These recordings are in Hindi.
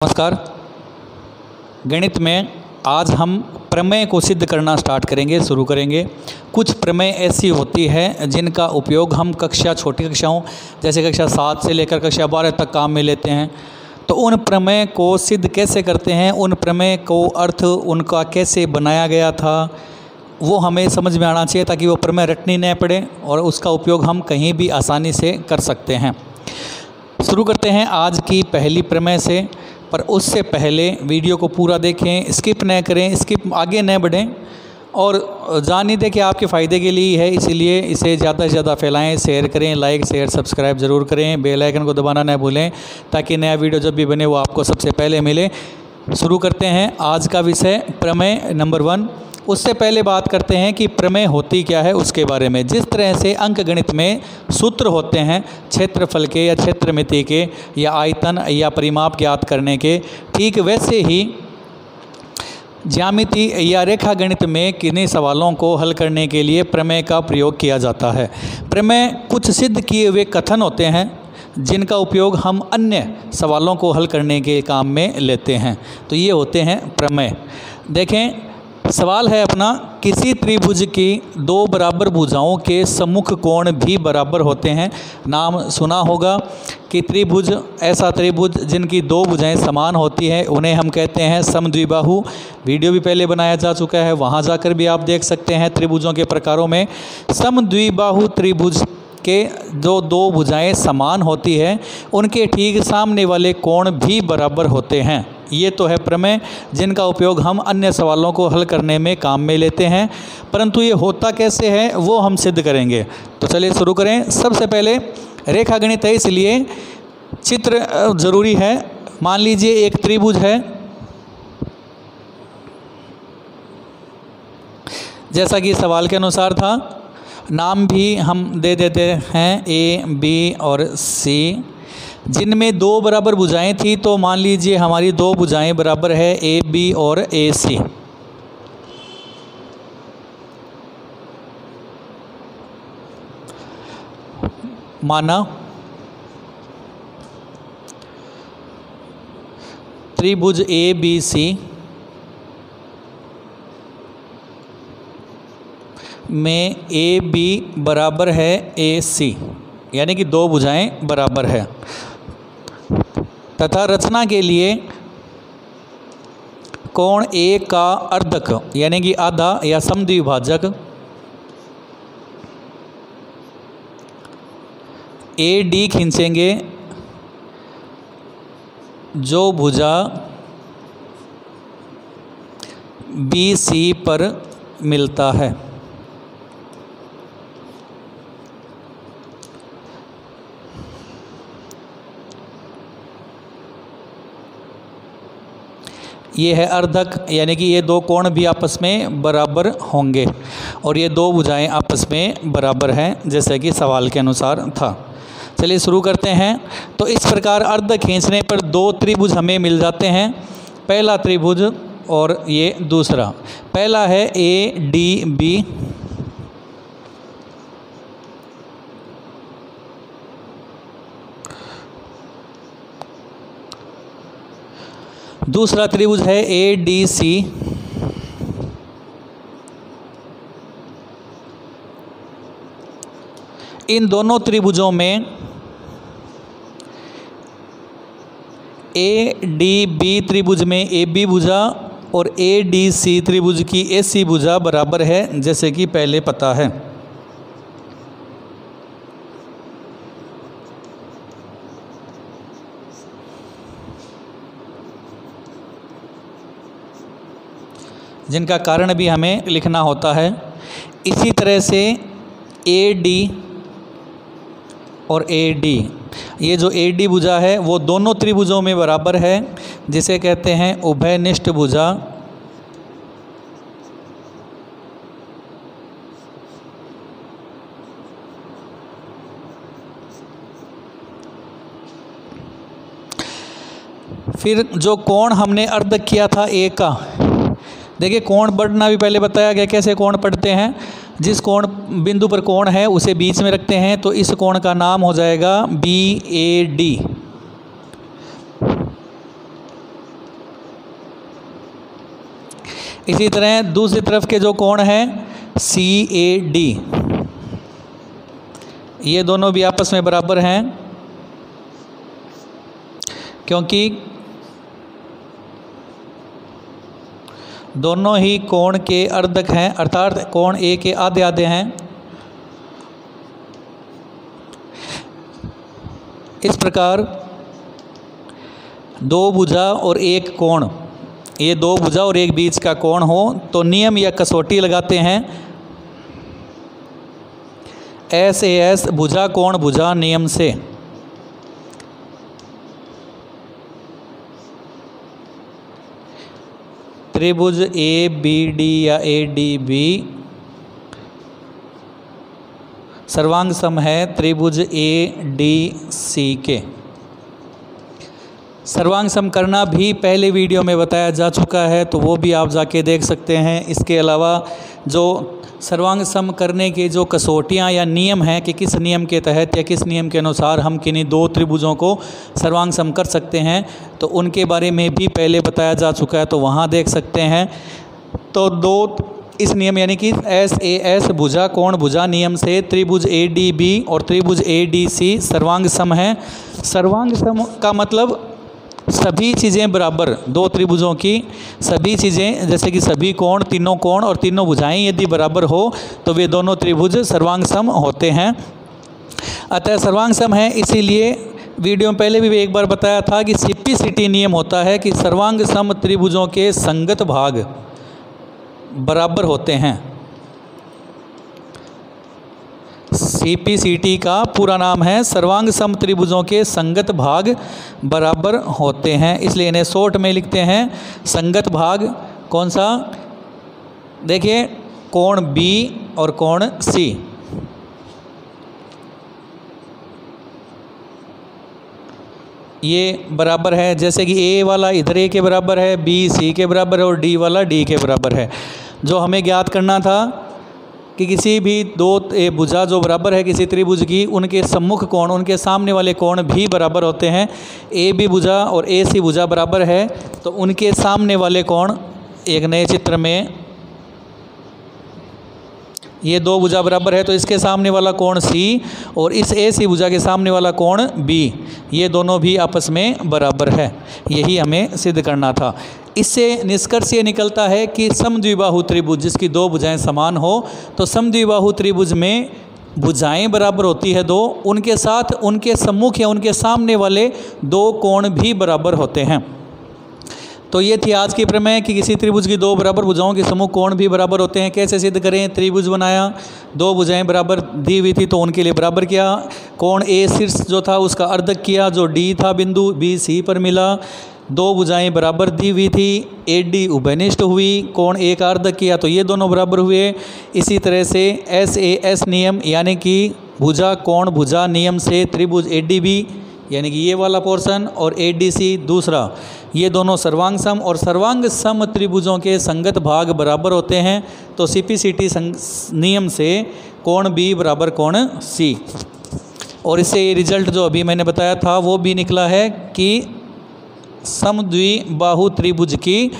नमस्कार। गणित में आज हम प्रमेय को सिद्ध करना स्टार्ट करेंगे, शुरू करेंगे। कुछ प्रमेय ऐसी होती है जिनका उपयोग हम छोटी कक्षाओं जैसे कक्षा 7 से लेकर कक्षा 12 तक काम में लेते हैं। तो उन प्रमेय को सिद्ध कैसे करते हैं, उन प्रमेय को अर्थ उनका कैसे बनाया गया था, वो हमें समझ में आना चाहिए ताकि वो प्रमेय रटनी न पड़े और उसका उपयोग हम कहीं भी आसानी से कर सकते हैं। शुरू करते हैं आज की पहली प्रमेय से, पर उससे पहले वीडियो को पूरा देखें, स्किप न करें, स्किप आगे न बढ़ें और जान ही दें कि आपके फ़ायदे के लिए है, इसीलिए इसे ज़्यादा से ज़्यादा फैलाएं, शेयर करें, लाइक शेयर सब्सक्राइब ज़रूर करें, बेल आइकन को दबाना न भूलें ताकि नया वीडियो जब भी बने वो आपको सबसे पहले मिले। शुरू करते हैं आज का विषय प्रमेय नंबर 1। उससे पहले बात करते हैं कि प्रमेय होती क्या है उसके बारे में। जिस तरह से अंकगणित में सूत्र होते हैं क्षेत्रफल के या क्षेत्रमिति के या आयतन या परिमाप ज्ञात करने के, ठीक वैसे ही ज्यामिति या रेखा गणित में किन्हीं सवालों को हल करने के लिए प्रमेय का प्रयोग किया जाता है। प्रमेय कुछ सिद्ध किए हुए कथन होते हैं जिनका उपयोग हम अन्य सवालों को हल करने के काम में लेते हैं, तो ये होते हैं प्रमेय। देखें, सवाल है अपना, किसी त्रिभुज की दो बराबर भुजाओं के सम्मुख कोण भी बराबर होते हैं। नाम सुना होगा कि त्रिभुज, ऐसा त्रिभुज जिनकी दो भुजाएं समान होती हैं उन्हें हम कहते हैं समद्विबाहु। वीडियो भी पहले बनाया जा चुका है, वहां जाकर भी आप देख सकते हैं त्रिभुजों के प्रकारों में। समद्विबाहु त्रिभुज के जो दो भुजाएं समान होती है उनके ठीक सामने वाले कोण भी बराबर होते हैं। ये तो है प्रमेय जिनका उपयोग हम अन्य सवालों को हल करने में काम में लेते हैं, परंतु ये होता कैसे है वो हम सिद्ध करेंगे। तो चलिए शुरू करें। सबसे पहले रेखा गणित है इसलिए चित्र ज़रूरी है। मान लीजिए एक त्रिभुज है, जैसा कि सवाल के अनुसार था। नाम भी हम दे देते हैं ए, बी और सी, जिनमें दो बराबर भुजाएं थी। तो मान लीजिए हमारी दो भुजाएं बराबर है ए बी और ए सी। माना त्रिभुज ए बी सी में ए बी बराबर है ए सी, यानी कि दो भुजाएं बराबर है, तथा रचना के लिए कोण ए का अर्धक यानी कि आधा या समद्विभाजक ए डी खींचेंगे जो भुजा बी सी पर मिलता है। ये है अर्धक, यानी कि ये दो कोण भी आपस में बराबर होंगे और ये दो भुजाएं आपस में बराबर हैं जैसे कि सवाल के अनुसार था। चलिए शुरू करते हैं। तो इस प्रकार अर्धक खींचने पर दो त्रिभुज हमें मिल जाते हैं। पहला त्रिभुज और ये दूसरा। पहला है ए डी बी, दूसरा त्रिभुज है ए डी सी। इन दोनों त्रिभुजों में ए डी बी त्रिभुज में ए बी भुजा और ए डी सी त्रिभुज की ए सी भुजा बराबर है जैसे कि पहले पता है। जिनका कारण भी हमें लिखना होता है। इसी तरह से ए डी और ए डी, ये जो ए डी भुजा है वो दोनों त्रिभुजों में बराबर है, जिसे कहते हैं उभयनिष्ठ भुजा। फिर जो कोण हमने अर्धक किया था ए का, देखिए कोण बढ़ना भी पहले बताया गया कैसे कोण पढ़ते हैं। जिस कोण बिंदु पर कोण है उसे बीच में रखते हैं, तो इस कोण का नाम हो जाएगा बी ए डी। इसी तरह दूसरी तरफ के जो कोण हैं CAD, ये दोनों भी आपस में बराबर हैं, क्योंकि दोनों ही कोण के अर्धक हैं, अर्थात कोण A के आधे आधे हैं। इस प्रकार दो भुजा और एक कोण, ये दो भुजा और एक बीच का कोण हो तो नियम या कसौटी लगाते हैं SAS भुजा कोण भुजा नियम से। त्रिभुज ABD या ADB सर्वांग सम है त्रिभुज ADC के। सर्वांग सम करना भी पहले वीडियो में बताया जा चुका है, तो वो भी आप जाके देख सकते हैं। इसके अलावा जो सर्वांग सम करने के जो कसौटियाँ या नियम हैं कि किस नियम के तहत या किस नियम के अनुसार हम किन्हीं दो त्रिभुजों को सर्वांग सम कर सकते हैं, तो उनके बारे में भी पहले बताया जा चुका है, तो वहाँ देख सकते हैं। तो दो इस नियम यानी कि SAS भुजा कोण भुजा नियम से त्रिभुज ADB और त्रिभुज ADC सर्वांग सम है। सर्वांग सम का मतलब सभी चीज़ें बराबर, दो त्रिभुजों की सभी चीज़ें जैसे कि सभी कोण, तीनों कोण और तीनों भुजाएं यदि बराबर हो तो वे दोनों त्रिभुज सर्वांग सम होते हैं। अतः सर्वांग सम है, इसीलिए वीडियो में पहले भी एक बार बताया था कि CPCT नियम होता है कि सर्वांग सम त्रिभुजों के संगत भाग बराबर होते हैं। CPCT का पूरा नाम है सर्वांग सम त्रिभुजों के संगत भाग बराबर होते हैं, इसलिए इन्हें शॉर्ट में लिखते हैं संगत भाग। कौन सा? देखिए, कोण B और कोण C। ये बराबर है, जैसे कि A वाला इधर A के बराबर है, B C के बराबर है और D वाला D के बराबर है। जो हमें ज्ञात करना था कि किसी भी दो भुजा जो बराबर है किसी त्रिभुज की, उनके सम्मुख कोण, उनके सामने वाले कोण भी बराबर होते हैं। AB भुजा और AC भुजा बराबर है तो उनके सामने वाले कोण, एक नए चित्र में ये दो भुजा बराबर है तो इसके सामने वाला कोण C और इस AC भुजा के सामने वाला कोण B, ये दोनों भी आपस में बराबर है। यही हमें सिद्ध करना था। इससे निष्कर्ष ये निकलता है कि समद्विबाहु त्रिभुज जिसकी दो भुजाएं समान हो, तो समद्विबाहु त्रिभुज में भुजाएं बराबर होती है दो, उनके साथ उनके सम्मुख या उनके सामने वाले दो कोण भी बराबर होते हैं। तो ये थी आज की प्रमेय कि किसी त्रिभुज की दो बराबर भुजाओं के सम्मुख कोण भी बराबर होते हैं। कैसे सिद्ध करें? त्रिभुज बनाया, दो भुजाएं बराबर दी हुई थी तो उनके लिए बराबर किया। कोण A शीर्ष जो था उसका अर्धक किया, जो D था बिंदु B C पर मिला। दो भुजाएं बराबर दी हुई थी, AD उभयनिष्ठ हुई, कोण A का अर्धक किया तो ये दोनों बराबर हुए। इसी तरह से SAS नियम यानी कि भुजा कोण भुजा नियम से त्रिभुज ADB यानी कि ये वाला पोर्शन और ADC दूसरा, ये दोनों सर्वांग सम और सर्वांग सम त्रिभुजों के संगत भाग बराबर होते हैं। तो CPCT नियम से कोण B बराबर कोण C, और इससे ये रिजल्ट जो अभी मैंने बताया था वो भी निकला है कि समद्विबाहु त्रिभुज की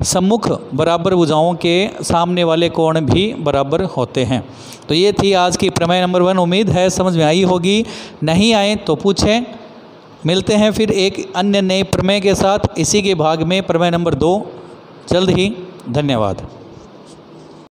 सम्मुख बराबर भुजाओं के सामने वाले कोण भी बराबर होते हैं। तो ये थी आज की प्रमेय नंबर 1। उम्मीद है समझ में आई होगी, नहीं आए तो पूछें। मिलते हैं फिर एक अन्य नए प्रमेय के साथ इसी के भाग में प्रमेय नंबर 2 जल्द ही। धन्यवाद।